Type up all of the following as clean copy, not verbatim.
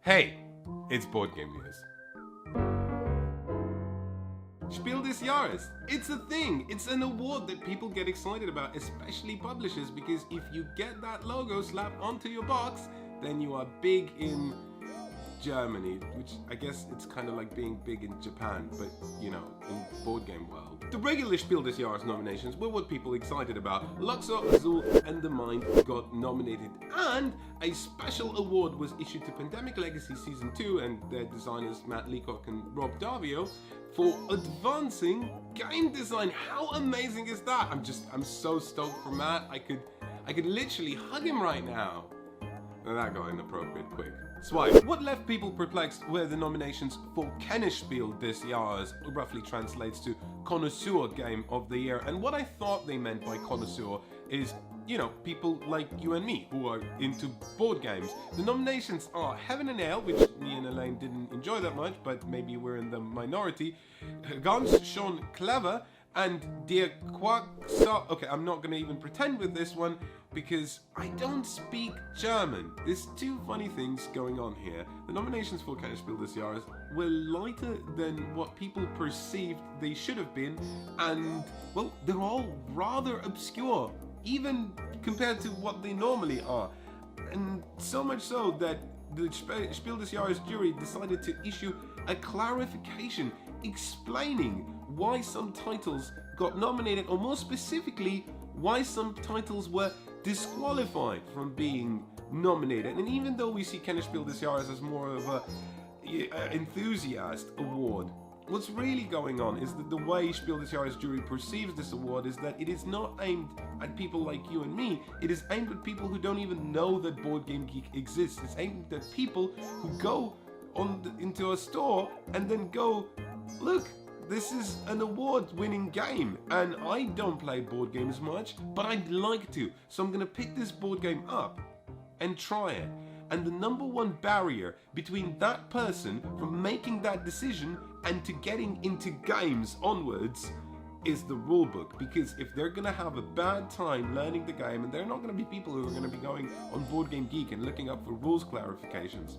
Hey, it's Board Game News. Spiel des Jahres. It's a thing. It's an award that people get excited about, especially publishers, because if you get that logo slapped onto your box, then you are big in Germany, which I guess it's kind of like being big in Japan, but you know, in board game world. The regular Spiel des Jahres nominations were what people excited about. Luxor, Azul, and The Mind got nominated, and a special award was issued to Pandemic Legacy Season 2 and their designers Matt Leacock and Rob Davio for advancing game design. How amazing is that? I'm so stoked for Matt. I could literally hug him right now. And that got inappropriate quick. Swipe. What left people perplexed were the nominations for Kennerspiel des Jahres, roughly translates to Connoisseur Game of the Year. And what I thought they meant by connoisseur is, you know, people like you and me who are into board games. The nominations are Heaven and Ale, which me and Elaine didn't enjoy that much, but maybe we're in the minority. Ganz schon clever, and Der Quacksa. Okay, I'm not gonna even pretend with this one because I don't speak German. There's two funny things going on here. The nominations for Kennerspiel des Jahres were lighter than what people perceived they should have been, and well, they're all rather obscure, even compared to what they normally are. And so much so that the Spiel des Jahres jury decided to issue a clarification explaining why some titles got nominated, or more specifically, why some titles were disqualified from being nominated. And even though we see Kennerspiel des Jahres as more of a enthusiast award, what's really going on is that the way Spiel des Jahres jury perceives this award is that it is not aimed at people like you and me. It is aimed at people who don't even know that Board Game Geek exists. It's aimed at people who go into a store and then go, look, this is an award-winning game, and I don't play board games much, but I'd like to, so I'm gonna pick this board game up and try it. And the number one barrier between that person from making that decision and to getting into games onwards is the rulebook. Because if they're gonna have a bad time learning the game, and they're not gonna be people who are gonna be going on Board Game Geek and looking up for rules clarifications,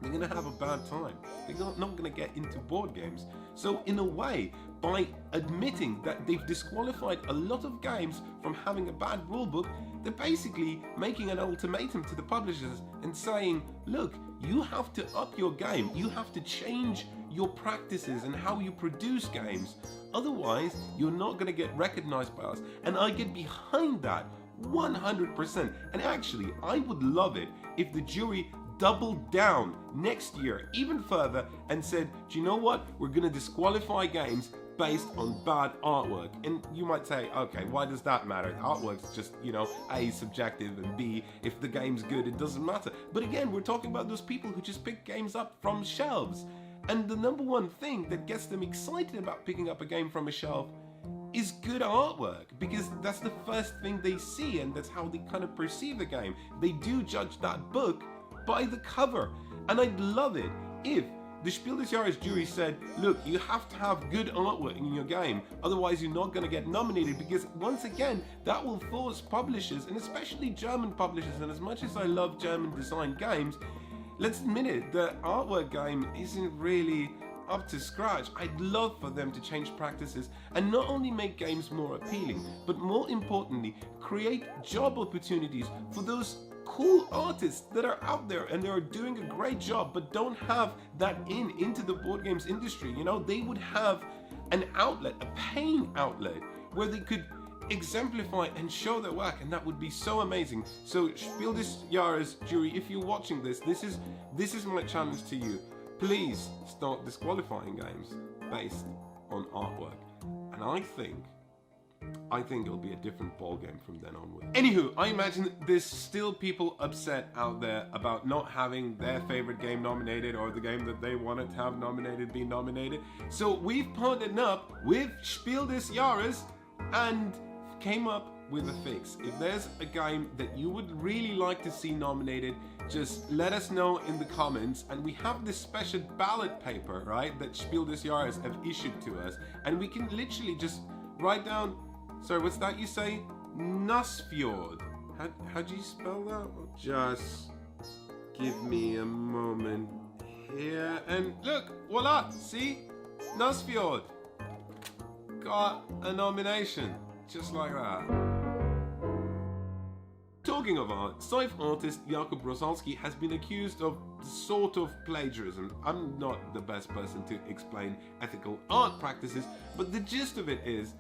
they're going to have a bad time. They're not going to get into board games. So in a way, by admitting that they've disqualified a lot of games from having a bad rulebook, they're basically making an ultimatum to the publishers and saying, look, you have to up your game. You have to change your practices and how you produce games. Otherwise, you're not going to get recognized by us. And I get behind that 100%. And actually, I would love it if the jury doubled down next year even further and said, do you know what, we're gonna disqualify games based on bad artwork. And you might say, okay, why does that matter? Artwork's just, you know, A, subjective, and B, if the game's good, it doesn't matter. But again, we're talking about those people who just pick games up from shelves. And the number one thing that gets them excited about picking up a game from a shelf is good artwork, because that's the first thing they see, and that's how they kind of perceive the game. They do judge that book by the cover. And I'd love it if the Spiel des Jahres jury said, look, you have to have good artwork in your game, otherwise you're not going to get nominated, because once again, that will force publishers, and especially German publishers, and as much as I love German designed games, let's admit it, the artwork game isn't really up to scratch. I'd love for them to change practices and not only make games more appealing, but more importantly, create job opportunities for those cool artists that are out there and they are doing a great job but don't have that into the board games industry. You know, they would have an outlet, a paying outlet, where they could exemplify and show their work, and that would be so amazing. So Spiel des Jahres jury, if you're watching this, this is my challenge to you. Please start disqualifying games based on artwork, and I think it'll be a different ball game from then onward. Anywho, I imagine that there's still people upset out there about not having their favorite game nominated, or the game that they wanted to have nominated be nominated. So we've partnered up with Spiel des Jahres and came up with a fix. If there's a game that you would really like to see nominated, just let us know in the comments, and we have this special ballot paper, right, that Spiel des Jahres have issued to us, and we can literally just write down, sorry, what's that you say? Nussfjord. How do you spell that? Just give me a moment here. And look, voila, see? Nosfjord got a nomination, just like that. Talking of art, Scythe artist Jakub Rosalski has been accused of sort of plagiarism. I'm not the best person to explain ethical art practices, but the gist of it is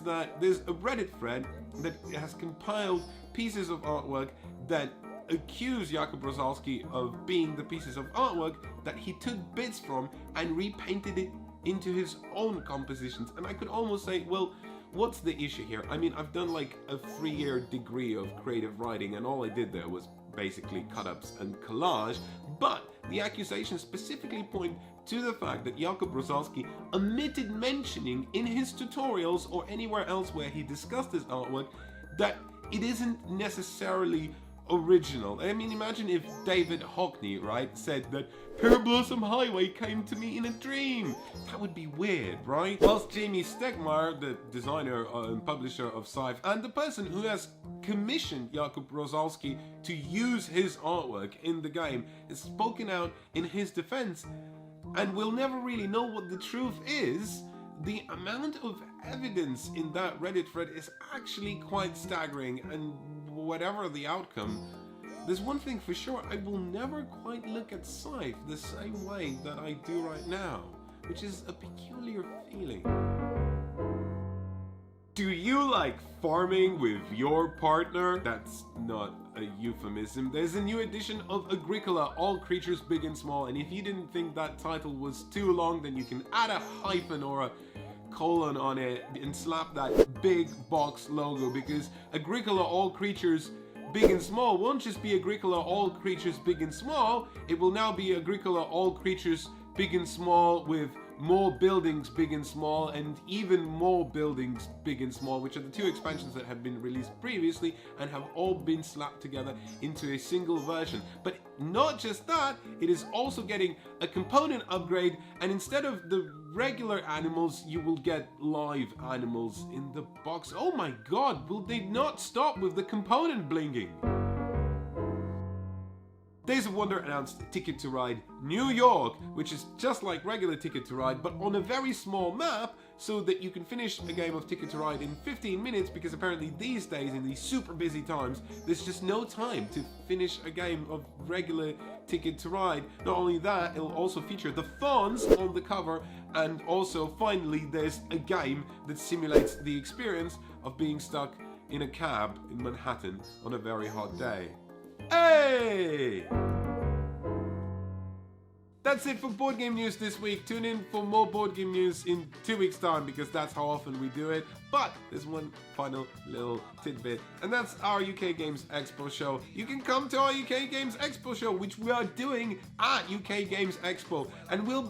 that there's a Reddit thread that has compiled pieces of artwork that accuse Jakub Rosalski of being the pieces of artwork that he took bits from and repainted it into his own compositions. And I could almost say, well, what's the issue here? I mean, I've done like a 3-year degree of creative writing, and all I did there was basically cut-ups and collage, but the accusations specifically point to the fact that Jakub Rosalski omitted mentioning in his tutorials or anywhere else where he discussed his artwork that it isn't necessarily original. I mean, imagine if David Hockney, right, said that Pear Blossom Highway came to me in a dream. That would be weird, right? Whilst Jamie Stegmaier, the designer and publisher of Scythe, and the person who has commissioned Jakub Rosalski to use his artwork in the game, has spoken out in his defense, and we'll never really know what the truth is. The amount of evidence in that Reddit thread is actually quite staggering, and whatever the outcome, there's one thing for sure: I will never quite look at Scythe the same way that I do right now, which is a peculiar feeling. Do you like farming with your partner? That's not a euphemism. There's a new edition of Agricola, All Creatures Big and Small, and if you didn't think that title was too long, then you can add a hyphen or a colon on it and slap that big box logo, because Agricola All Creatures Big and Small won't just be Agricola All Creatures Big and Small, it will now be Agricola All Creatures Big and Small with more buildings big and small, and even more buildings big and small, which are the 2 expansions that have been released previously and have all been slapped together into a single version. But not just that, it is also getting a component upgrade, and instead of the regular animals, you will get live animals in the box. Oh my god, will they not stop with the component blinging? Days of Wonder announced Ticket to Ride New York, which is just like regular Ticket to Ride, but on a very small map, so that you can finish a game of Ticket to Ride in 15 minutes, because apparently these days, in these super busy times, there's just no time to finish a game of regular Ticket to Ride. Not only that, it'll also feature the fawns on the cover, and also, finally, there's a game that simulates the experience of being stuck in a cab in Manhattan on a very hot day. Hey! That's it for board game news this week. Tune in for more board game news in 2 weeks' time, because that's how often we do it. But there's one final little tidbit, and that's our UK Games Expo show. You can come to our UK Games Expo show, which we are doing at UK Games Expo, and we're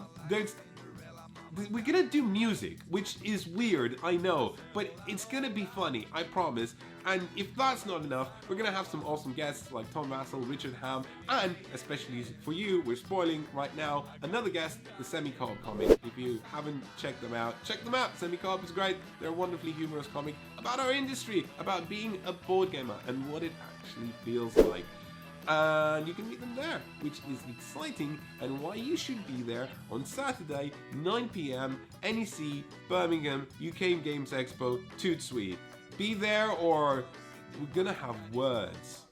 gonna do music, which is weird, I know, but it's gonna be funny, I promise. And if that's not enough, we're gonna have some awesome guests like Tom Vassell, Richard Ham, and especially for you, we're spoiling right now, another guest, the Semi-Co-op comic. If you haven't checked them out, check them out. Semi-Co-op is great. They're a wonderfully humorous comic about our industry, about being a board gamer, and what it actually feels like. And you can meet them there, which is exciting, and why you should be there on Saturday, 9 PM, NEC, Birmingham, UK Games Expo, toot sweet. Be there, or we're gonna have words.